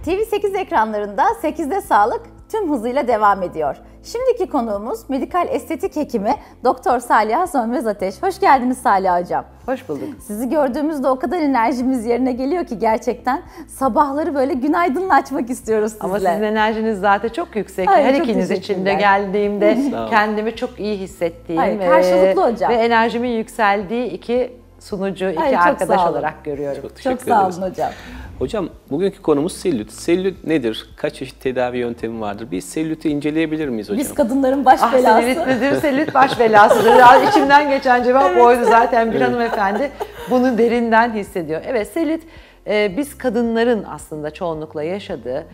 TV8 ekranlarında 8'de sağlık tüm hızıyla devam ediyor. Şimdiki konuğumuz medikal estetik hekimi Doktor Saliha Sönmez Ateş. Hoş geldiniz Saliha Hocam. Hoş bulduk. Sizi gördüğümüzde o kadar enerjimiz yerine geliyor ki gerçekten sabahları böyle günaydınla açmak istiyoruz sizle. Ama sizin enerjiniz zaten çok yüksek. Hayır, her çok ikiniz için de geldiğimde kendimi çok iyi hissettiğim karşılıklı hocam. Ve enerjimin yükseldiği iki sunucu, iki arkadaş olarak görüyorum. Çok sağ olun hocam. Hocam bugünkü konumuz selülit. Selülit nedir? Kaç çeşit tedavi yöntemi vardır? Bir selüliti inceleyebilir miyiz hocam? Biz kadınların baş belası. Selülit nedir? Selülit baş belasıdır. İçimden geçen cevap oydu zaten. Bir hanımefendi bunu derinden hissediyor. Evet, selülit biz kadınların aslında çoğunlukla yaşadığı,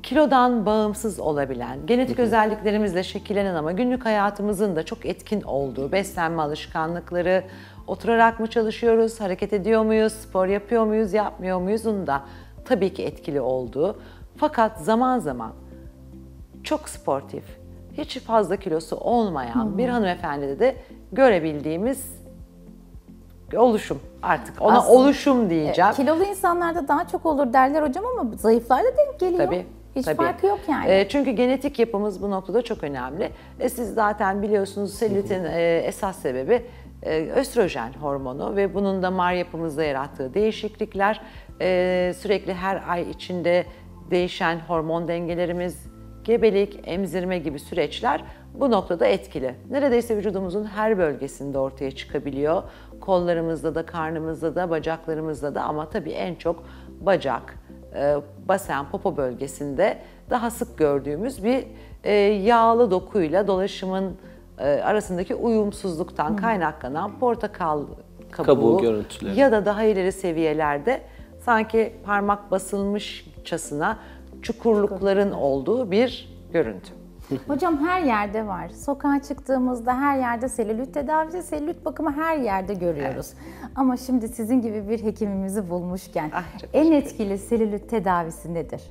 kilodan bağımsız olabilen, genetik özelliklerimizle şekillenen ama günlük hayatımızın da çok etkin olduğu beslenme alışkanlıkları, oturarak mı çalışıyoruz, hareket ediyor muyuz, spor yapıyor muyuz, yapmıyor muyuzun da tabii ki etkili olduğu. Fakat zaman zaman çok sportif, hiç fazla kilosu olmayan bir hanımefendide de görebildiğimiz oluşum, artık ona aslında, oluşum diyeceğim. Kilolu insanlarda daha çok olur derler hocam ama zayıflarda denk geliyor. Tabii. Hiç farkı yok yani. Çünkü genetik yapımız bu noktada çok önemli. Siz zaten biliyorsunuz selülitin esas sebebi östrojen hormonu ve bunun damar yapımızda yarattığı değişiklikler, sürekli her ay içinde değişen hormon dengelerimiz, gebelik, emzirme gibi süreçler bu noktada etkili. Neredeyse vücudumuzun her bölgesinde ortaya çıkabiliyor. Kollarımızda da, karnımızda da, bacaklarımızda da ama tabii en çok bacak, basen, popo bölgesinde daha sık gördüğümüz bir yağlı dokuyla dolaşımın arasındaki uyumsuzluktan kaynaklanan portakal kabuğu görüntüleri ya da daha ileri seviyelerde sanki parmak basılmışçasına çukurlukların olduğu bir görüntü. Hocam her yerde var. Sokağa çıktığımızda her yerde selülit tedavisi, selülit bakımı her yerde görüyoruz. Evet. Ama şimdi sizin gibi bir hekimimizi bulmuşken en etkili selülit tedavisi nedir?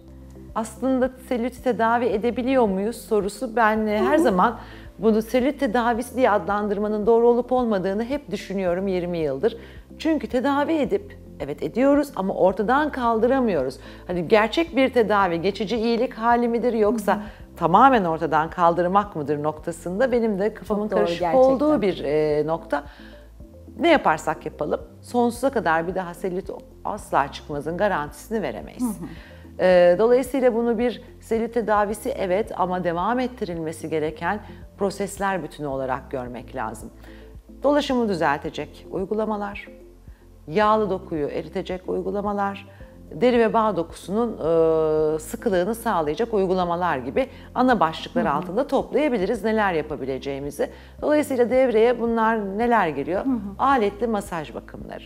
Aslında selülit tedavi edebiliyor muyuz sorusu ben her zaman bunu selülit tedavisi diye adlandırmanın doğru olup olmadığını hep düşünüyorum 20 yıldır. Çünkü tedavi edip evet ediyoruz ama ortadan kaldıramıyoruz. Hani gerçek bir tedavi geçici iyilik hali midir yoksa tamamen ortadan kaldırmak mıdır noktasında benim de kafamın karışık olduğu bir nokta. Ne yaparsak yapalım sonsuza kadar bir daha selülit asla çıkmazın garantisini veremeyiz. Dolayısıyla bunu bir selülit tedavisi evet ama devam ettirilmesi gereken prosesler bütünü olarak görmek lazım. Dolaşımı düzeltecek uygulamalar, yağlı dokuyu eritecek uygulamalar, deri ve bağ dokusunun sıkılığını sağlayacak uygulamalar gibi ana başlıklar altında toplayabiliriz neler yapabileceğimizi. Dolayısıyla devreye bunlar neler giriyor? Aletli masaj bakımları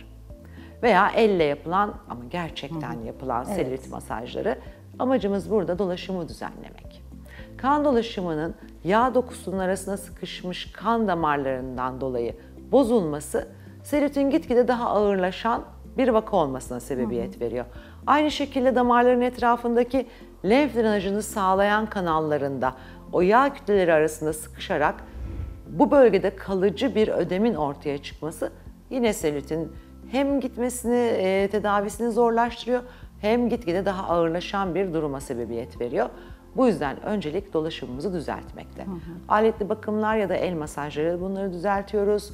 veya elle yapılan ama gerçekten yapılan selülit masajları. Amacımız burada dolaşımı düzenlemek. Kan dolaşımının yağ dokusunun arasına sıkışmış kan damarlarından dolayı bozulması selülitin gitgide daha ağırlaşan bir vaka olmasına sebebiyet veriyor. Aynı şekilde damarların etrafındaki lenf drenajını sağlayan kanallarında o yağ kütleleri arasında sıkışarak bu bölgede kalıcı bir ödemin ortaya çıkması yine selülitin hem gitmesini, tedavisini zorlaştırıyor hem gitgide daha ağırlaşan bir duruma sebebiyet veriyor. Bu yüzden öncelik dolaşımımızı düzeltmekte. Aletli bakımlar ya da el masajları bunları düzeltiyoruz.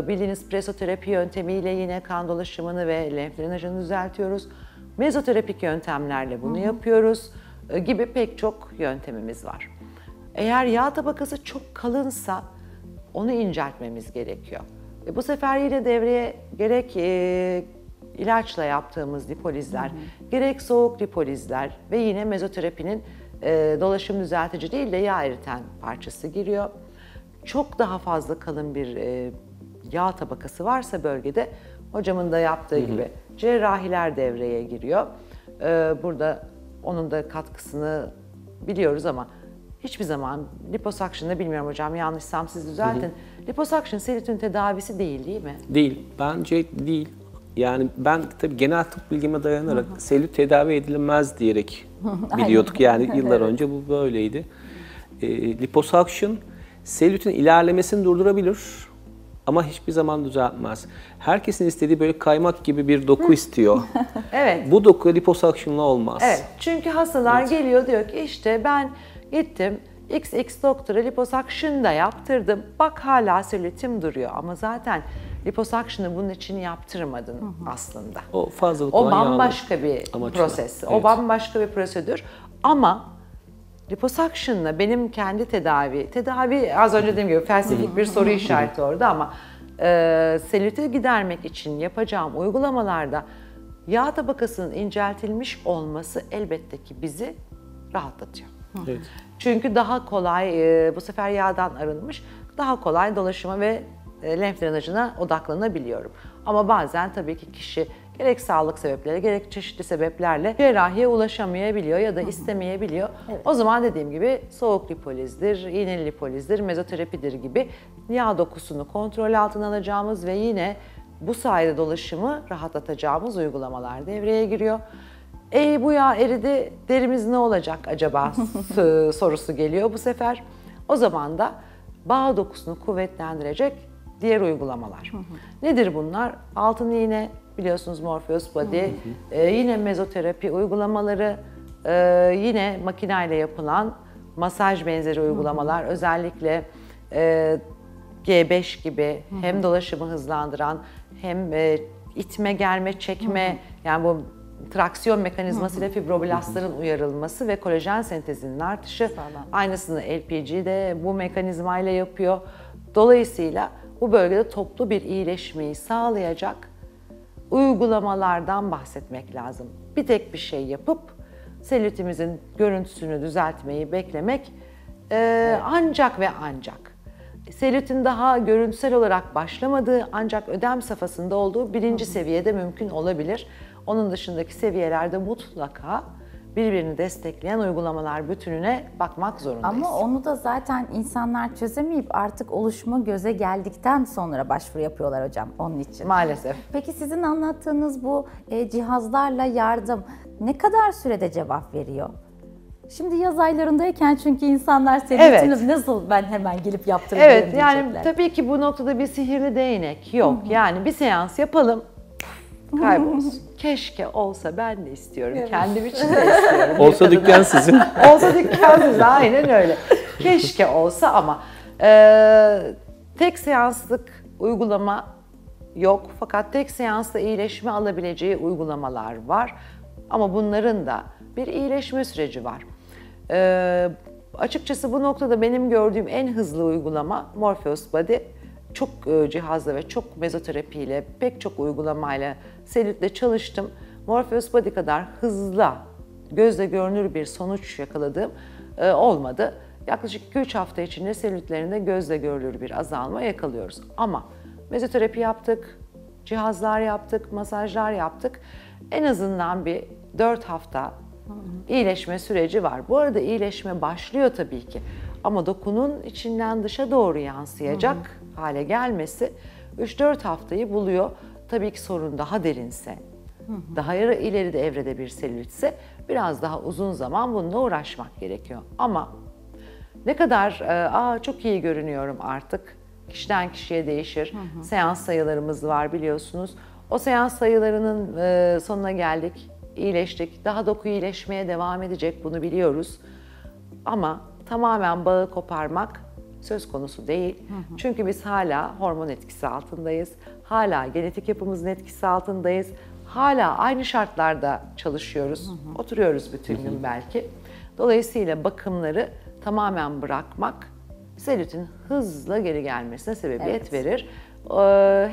Bildiğiniz presoterapi yöntemiyle yine kan dolaşımını ve lenf drenajını düzeltiyoruz. Mezoterapik yöntemlerle bunu yapıyoruz gibi pek çok yöntemimiz var. Eğer yağ tabakası çok kalınsa onu inceltmemiz gerekiyor. Bu sefer yine devreye gerek ilaçla yaptığımız lipolizler, gerek soğuk lipolizler ve yine mezoterapinin dolaşım düzeltici değil de yağ eriten parçası giriyor. Çok daha fazla kalın bir yağ tabakası varsa bölgede hocamın da yaptığı gibi cerrahiler devreye giriyor. Burada onun da katkısını biliyoruz ama hiçbir zaman liposuction'da bilmiyorum hocam yanlışsam siz düzeltin. Liposuction selülitin tedavisi değil mi? Değil. Bence değil. Yani ben tabii genel tıp bilgime dayanarak selülit tedavi edilmez diyerek biliyorduk yani yıllar önce bu böyleydi. Liposuction selülitin ilerlemesini durdurabilir ama hiçbir zaman düzeltmez. Herkesin istediği böyle kaymak gibi bir doku istiyor. Evet. Bu doku liposakşınla olmaz. Evet. Çünkü hastalar geliyor diyor ki işte ben gittim XX doktora liposakşın da yaptırdım. Bak hala selülitim duruyor ama zaten liposakşını bunun için yaptırmadın aslında. O fazlalık O olan bambaşka bir amaçla. proses. Evet. O bambaşka bir prosedür. Ama liposakşınla benim kendi tedavi az önce dediğim gibi felsefik bir soru işareti orada ama selüliti gidermek için yapacağım uygulamalarda yağ tabakasının inceltilmiş olması elbette ki bizi rahatlatıyor. Evet. Çünkü daha kolay, bu sefer yağdan arınmış, daha kolay dolaşıma ve lenf drenajına odaklanabiliyorum. Ama bazen tabii ki kişi gerek sağlık sebepleri, gerek çeşitli sebeplerle cerrahiye ulaşamayabiliyor ya da istemeyebiliyor. Evet. O zaman dediğim gibi soğuk lipolizdir, iğneli lipolizdir, mezoterapidir gibi yağ dokusunu kontrol altına alacağımız ve yine bu sayede dolaşımı rahatlatacağımız uygulamalar devreye giriyor. Bu yağ eridi, derimiz ne olacak acaba sorusu geliyor bu sefer. O zaman da bağ dokusunu kuvvetlendirecek diğer uygulamalar. Nedir bunlar? Altın iğne, biliyorsunuz Morpheus Body, yine mezoterapi uygulamaları, yine makineyle yapılan masaj benzeri uygulamalar, özellikle G5 gibi hem dolaşımı hızlandıran hem itme, germe, çekme, yani bu traksiyon mekanizmasıyla fibroblastların uyarılması ve kolajen sentezinin artışı. Aynısını LPG de bu mekanizmayla yapıyor. Dolayısıyla bu bölgede toplu bir iyileşmeyi sağlayacak uygulamalardan bahsetmek lazım. Bir tek bir şey yapıp selülitimizin görüntüsünü düzeltmeyi beklemek ancak ve ancak. Selülitin daha görüntüsel olarak başlamadığı ancak ödem safhasında olduğu birinci seviyede mümkün olabilir. Onun dışındaki seviyelerde mutlaka birbirini destekleyen uygulamalar bütününe bakmak zorundayız. Ama onu da zaten insanlar çözemeyip artık oluşumu göze geldikten sonra başvuru yapıyorlar hocam onun için. Maalesef. Peki sizin anlattığınız bu cihazlarla yardım ne kadar sürede cevap veriyor? Şimdi yaz aylarındayken çünkü insanlar selülitini nasıl ben hemen gelip yaptırabilirim Evet, yani diyecekler. tabii ki bu noktada bir sihirli değnek yok. Yani bir seans yapalım, kaybolsun. Keşke olsa, ben de istiyorum. Evet. Kendim için de istiyorum. Olsa dükkan sizin. Olsa dükkan sizin, aynen öyle. Keşke olsa ama tek seanslık uygulama yok. Fakat tek seansla iyileşme alabileceği uygulamalar var. Ama bunların da bir iyileşme süreci var. Açıkçası bu noktada benim gördüğüm en hızlı uygulama Morpheus Body. Çok cihazla ve çok mezoterapiyle, pek çok uygulamayla selülitle çalıştım. Morpheus Body kadar hızlı, gözle görünür bir sonuç yakaladığım olmadı. Yaklaşık 2-3 hafta içinde selülitlerinde gözle görülür bir azalma yakalıyoruz. Ama mezoterapi yaptık, cihazlar yaptık, masajlar yaptık. En azından bir 4 hafta iyileşme süreci var. Bu arada iyileşme başlıyor tabii ki. Ama dokunun içinden dışa doğru yansıyacak hale gelmesi 3-4 haftayı buluyor. Tabii ki sorun daha derinse, daha ileride evrede bir selülitse biraz daha uzun zaman bununla uğraşmak gerekiyor. Ama ne kadar çok iyi görünüyorum artık, kişiden kişiye değişir. Seans sayılarımız var biliyorsunuz. O seans sayılarının sonuna geldik, iyileştik. Daha doku iyileşmeye devam edecek, bunu biliyoruz. Ama tamamen bağı koparmak söz konusu değil. Çünkü biz hala hormon etkisi altındayız. Hala genetik yapımızın etkisi altındayız. Hala aynı şartlarda çalışıyoruz. Oturuyoruz bütün gün belki. Dolayısıyla bakımları tamamen bırakmak selülitin hızla geri gelmesine sebebiyet verir.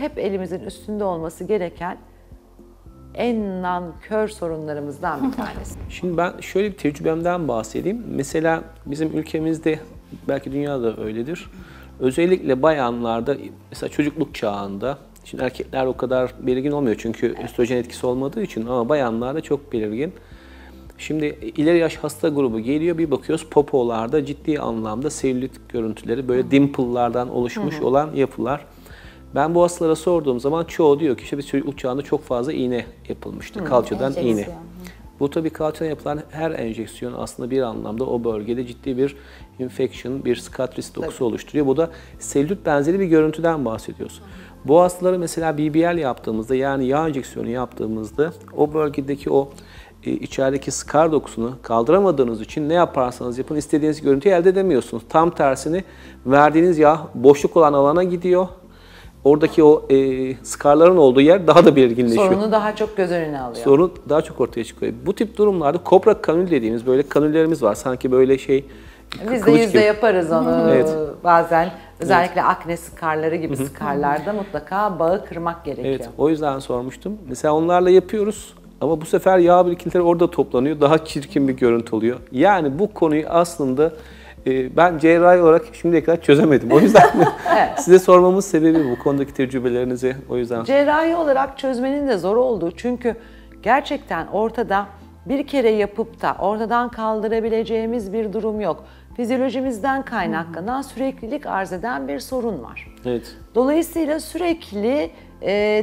Hep elimizin üstünde olması gereken en nankör sorunlarımızdan bir tanesi. Şimdi ben şöyle bir tecrübemden bahsedeyim. Mesela bizim ülkemizde, belki dünyada öyledir. Özellikle bayanlarda, mesela çocukluk çağında, şimdi erkekler o kadar belirgin olmuyor çünkü östrojen etkisi olmadığı için, ama bayanlarda çok belirgin. Şimdi ileri yaş hasta grubu geliyor, bir bakıyoruz popolarda ciddi anlamda selülit görüntüleri, böyle dimple'lardan oluşmuş olan yapılar. Ben bu hastalara sorduğum zaman çoğu diyor ki işte biz çocukluk çağında çok fazla iğne yapılmıştı, kalçadan iğne. Bu tabii kalçadan yapılan her enjeksiyon aslında bir anlamda o bölgede ciddi bir infection, bir cicatrice dokusu oluşturuyor. Bu da selülit benzeri bir görüntüden bahsediyoruz. Bu hastaları mesela BBL yaptığımızda, yani yağ enjeksiyonu yaptığımızda o bölgedeki o içerideki skar dokusunu kaldıramadığınız için ne yaparsanız yapın istediğiniz görüntüyü elde edemiyorsunuz. Tam tersini verdiğiniz yağ boşluk olan alana gidiyor. Oradaki o skarların olduğu yer daha da belirginleşiyor. Sorunu daha çok göz önüne alıyor. Sorun daha çok ortaya çıkıyor. Bu tip durumlarda kobra kanül dediğimiz böyle kanüllerimiz var. Sanki böyle şey Biz de yüzde yaparız onu. Evet. Bazen özellikle akne skarları gibi skarlarda mutlaka bağı kırmak gerekiyor. Evet, o yüzden sormuştum. Mesela onlarla yapıyoruz ama bu sefer yağ birikintileri orada toplanıyor. Daha çirkin bir görüntü oluyor. Yani bu konuyu aslında ben cerrahi olarak şimdiye kadar çözemedim. O yüzden size sormamın sebebi bu konudaki tecrübelerinizi. O yüzden. Cerrahi olarak çözmenin de zor olduğu, çünkü gerçekten ortada bir kere yapıp da ortadan kaldırabileceğimiz bir durum yok. Fizyolojimizden kaynaklanan süreklilik arz eden bir sorun var. Evet. Dolayısıyla sürekli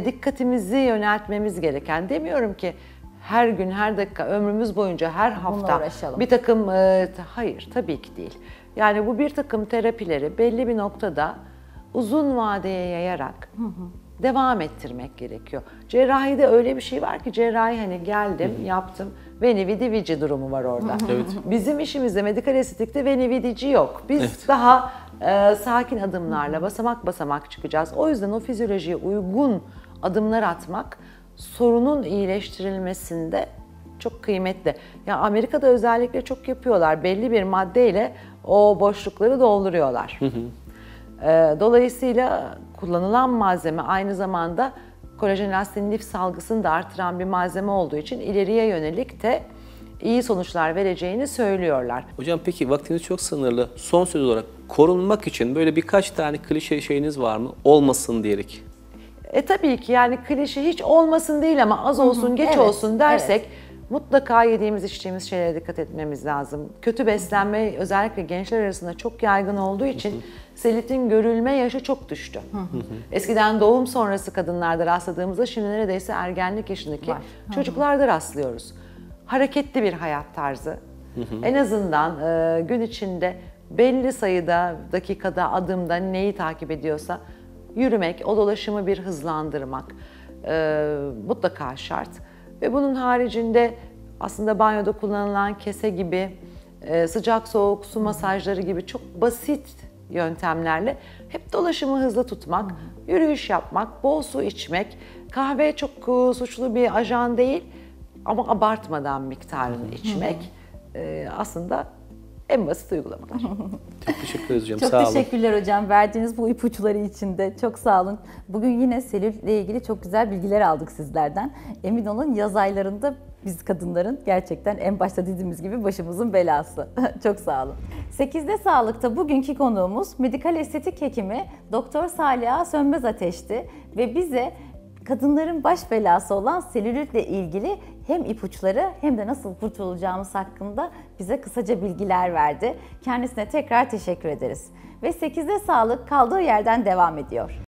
dikkatimizi yöneltmemiz gereken, demiyorum ki her gün, her dakika, ömrümüz boyunca, her hafta bir takım, hayır tabii ki değil. Yani bu bir takım terapileri belli bir noktada uzun vadeye yayarak devam ettirmek gerekiyor. Cerrahide öyle bir şey var ki, cerrahi hani geldim, yaptım, veni vidi vici durumu var orada. Evet. Bizim işimizde medikal estetikte veni vidici yok. Biz daha sakin adımlarla basamak basamak çıkacağız. O yüzden o fizyolojiye uygun adımlar atmak sorunun iyileştirilmesinde çok kıymetli. Ya Amerika'da özellikle çok yapıyorlar. Belli bir maddeyle o boşlukları dolduruyorlar. Dolayısıyla kullanılan malzeme aynı zamanda kolajen elastin lif salgısını da artıran bir malzeme olduğu için ileriye yönelik de iyi sonuçlar vereceğini söylüyorlar. Hocam peki vaktiniz çok sınırlı. Son söz olarak korunmak için böyle birkaç tane klişe şeyiniz var mı? Olmasın diyerek. Tabii ki yani klişe hiç olmasın değil ama az olsun geç olsun dersek mutlaka yediğimiz içtiğimiz şeylere dikkat etmemiz lazım. Kötü beslenme özellikle gençler arasında çok yaygın olduğu için selülitin görülme yaşı çok düştü. Eskiden doğum sonrası kadınlarda rastladığımızda şimdi neredeyse ergenlik yaşındaki çocuklarda rastlıyoruz. Hareketli bir hayat tarzı. En azından gün içinde belli sayıda dakikada, adımda neyi takip ediyorsa yürümek, o dolaşımı bir hızlandırmak mutlaka şart. Ve bunun haricinde aslında banyoda kullanılan kese gibi, sıcak soğuk su masajları gibi çok basit yöntemlerle hep dolaşımı hızlı tutmak, yürüyüş yapmak, bol su içmek, kahve çok suçlu bir ajan değil ama abartmadan miktarını içmek aslında en basit uygulamalar. Çok teşekkür ederiz hocam. Çok Sağ olun. teşekkürler hocam. Verdiğiniz bu ipuçları için de çok sağ olun. Bugün yine selülitle ilgili çok güzel bilgiler aldık sizlerden. Emin olun yaz aylarında biz kadınların gerçekten en başta dediğimiz gibi başımızın belası. Çok sağ olun. 8'de Sağlık'ta bugünkü konuğumuz medikal estetik hekimi Doktor Saliha Sönmez Ateş'ti ve bize kadınların baş belası olan selülitle ilgili hem ipuçları hem de nasıl kurtulacağımız hakkında bize kısaca bilgiler verdi. Kendisine tekrar teşekkür ederiz. Ve 8'de Sağlık kaldığı yerden devam ediyor.